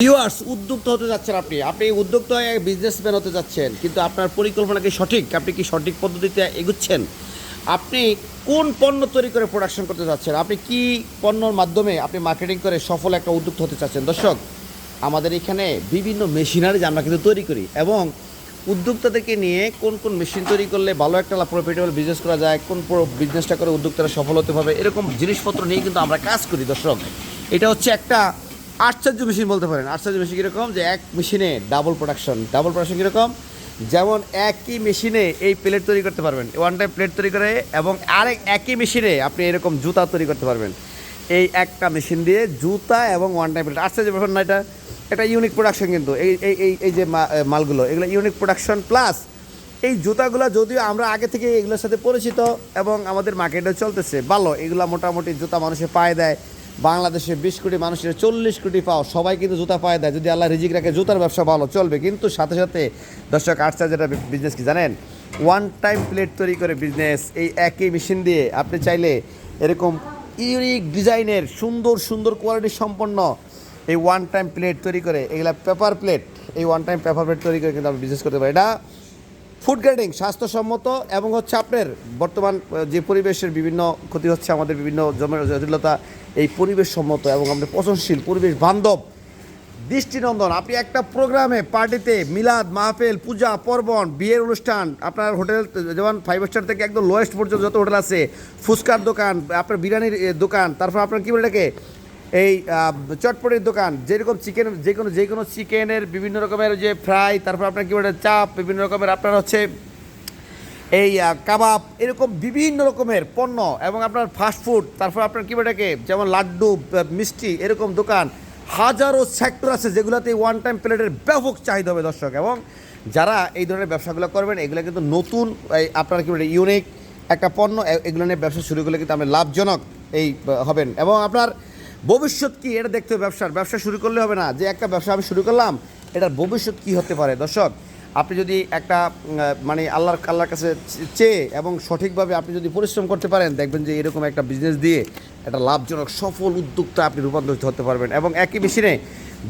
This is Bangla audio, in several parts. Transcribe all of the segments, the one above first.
ভিউয়ার্স, উদ্যোক্তা হতে যাচ্ছেন আপনি উদ্যোক্তা বিজনেসম্যান হতে যাচ্ছেন, কিন্তু আপনার পরিকল্পনা কি সঠিক? আপনি কি সঠিক পদ্ধতিতে এগুচ্ছেন? আপনি কোন পণ্য তৈরি করে প্রোডাকশন করতে যাচ্ছেন? আপনি কি পণ্যর মাধ্যমে আপনি মার্কেটিং করে সফল একটা উদ্যোক্তা হতে চাচ্ছেন? দর্শক, আমাদের এখানে বিভিন্ন মেশিনারিজ আমরা কিন্তু তৈরি করি, এবং উদ্যোক্তাদেরকে নিয়ে কোন কোন মেশিন তৈরি করলে ভালো একটা প্রফিটেবল বিজনেস করা যায়, কোন বিজনেসটা করে উদ্যোক্তারা সফল হতে পারবে, এরকম জিনিসপত্র নিয়ে কিন্তু আমরা কাজ করি। দর্শক, এটা হচ্ছে একটা আশ্চর্য মেশিন বলতে পারেন। আশ্চর্য মেশিন কীরকম? যে এক মেশিনে ডাবল প্রোডাকশন কীরকম? যেমন একই মেশিনে এই প্লেট তৈরি করতে পারবেন, ওয়ান টাইম প্লেট তৈরি করে, এবং একই মেশিনে আপনি এরকম জুতা তৈরি করতে পারবেন। এই একটা মেশিন দিয়ে জুতা এবং ওয়ান টাইম প্লেট, আশ্চর্য ব্যাপার না? এটা একটা ইউনিক প্রোডাকশন, কিন্তু এই এই এই এই যে মালগুলো, এগুলো ইউনিক প্রোডাকশন। প্লাস এই জুতাগুলো যদিও আমরা আগে থেকে এগুলোর সাথে পরিচিত এবং আমাদের মার্কেটে চলতেছে ভালো, এগুলো মোটামুটি জুতা মানুষের পায়ে দেয়। বাংলাদেশে 20 কোটি মানুষের 40 কোটি পাও, সবাই কিন্তু জুতা পায়ে দেয়। যদি আল্লাহ রিজিক রাখে জুতার ব্যবসা ভালো চলবে, কিন্তু সাথে সাথে দর্শক আশ্চর্য যেটা বিজনেস কি জানেন? ওয়ান টাইম প্লেট তৈরি করে বিজনেস। এই একই মেশিন দিয়ে আপনি চাইলে এরকম ইউনিক ডিজাইনের সুন্দর সুন্দর কোয়ালিটি সম্পন্ন এই ওয়ান টাইম প্লেট তৈরি করে, এগুলা পেপার প্লেট, এই ওয়ান টাইম পেপার প্লেট তৈরি করে কিন্তু আপনি বিজনেস করতে পারেন। এটা ফুড গ্রেডিং, স্বাস্থ্যসম্মত, এবং হচ্ছে আপনার বর্তমান যে পরিবেশের বিভিন্ন ক্ষতি হচ্ছে, আমাদের বিভিন্ন জটিলতা, এই পরিবেশ সম্মত এবং আপনার পচনশীল, পরিবেশ বান্ধব, দৃষ্টিনন্দন। আপনি একটা প্রোগ্রামে, পার্টিতে, মিলাদ, মাহফিল, পূজা পার্বণ, বিয়ের অনুষ্ঠান, আপনার হোটেল যেমন 5 স্টার থেকে একদম লোয়েস্ট পর্যন্ত যত হোটেল আছে, ফুচকার দোকান, আপনার বিরিয়ানির দোকান, তারপর আপনার কী বলে এটাকে, এই চটপটির দোকান, যেরকম চিকেন, যে কোনো চিকেনের বিভিন্ন রকমের যে ফ্রাই, তারপর আপনার কী বলে চাপ, বিভিন্ন রকমের আপনার হচ্ছে এই কাবাব, এরকম বিভিন্ন রকমের পণ্য, এবং আপনার ফাস্টফুড, তারপর আপনার কী বলে এটাকে, যেমন লাড্ডু, মিষ্টি, এরকম দোকান হাজারো সেক্টর আছে যেগুলোতে ওয়ান টাইম প্লেটের ব্যাপক চাহিদা হবে। দর্শক, এবং যারা এই ধরনের ব্যবসাগুলো করবেন, এগুলো কিন্তু নতুন আপনার কী বলে ইউনিক একটা পণ্য, এগুলো নিয়ে ব্যবসা শুরু করলে কিন্তু আপনি লাভজনক হবেন। এবং আপনার ভবিষ্যৎ কী এটা দেখতে হবে। ব্যবসা শুরু করলে হবে না যে একটা ব্যবসা আমি শুরু করলাম, এটার ভবিষ্যৎ কী হতে পারে। দর্শক, আপনি যদি একটা মানে আল্লাহর কাছে চেয়ে এবং সঠিকভাবে আপনি যদি পরিশ্রম করতে পারেন, দেখবেন যে এরকম একটা বিজনেস দিয়ে একটা লাভজনক সফল উদ্যোক্তা আপনি রূপান্তরিত হতে পারবেন। এবং একই মেশিনে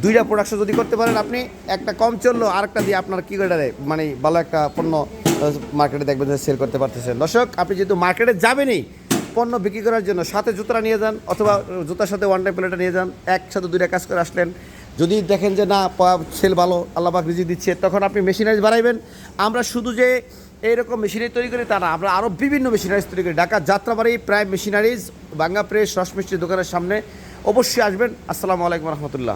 2টা প্রোডাকশন যদি করতে পারেন, আপনি একটা কম চললো, আরেকটা দিয়ে আপনার কী করে মানে ভালো একটা পণ্য মার্কেটে দেখবেন যে সেল করতে পারতেছেন। দর্শক, আপনি যেহেতু মার্কেটে যাবেনই পণ্য বিক্রি করার জন্য, সাথে জুতাটা নিয়ে যান, অথবা জুতার সাথে ওয়ান টাইম প্লেটটা নিয়ে যান, একসাথে 2টা কাজ করে আসলেন। যদি দেখেন যে না সেল ভালো, আল্লাহ পাক রিজিক দিচ্ছে, তখন আপনি মেশিনারিজ বাড়াইবেন। আমরা শুধু যে এইরকম মেশিনারি তৈরি করি তা না, আমরা আরও বিভিন্ন মেশিনারিজ তৈরি করি। ঢাকা যাত্রাবাড়ি প্রায় মেশিনারিজ, বাঙ্গা প্রেস, রস মিষ্টির দোকানের সামনে অবশ্যই আসবেন। আসসালামু আলাইকুম রহমতুল্লাহ।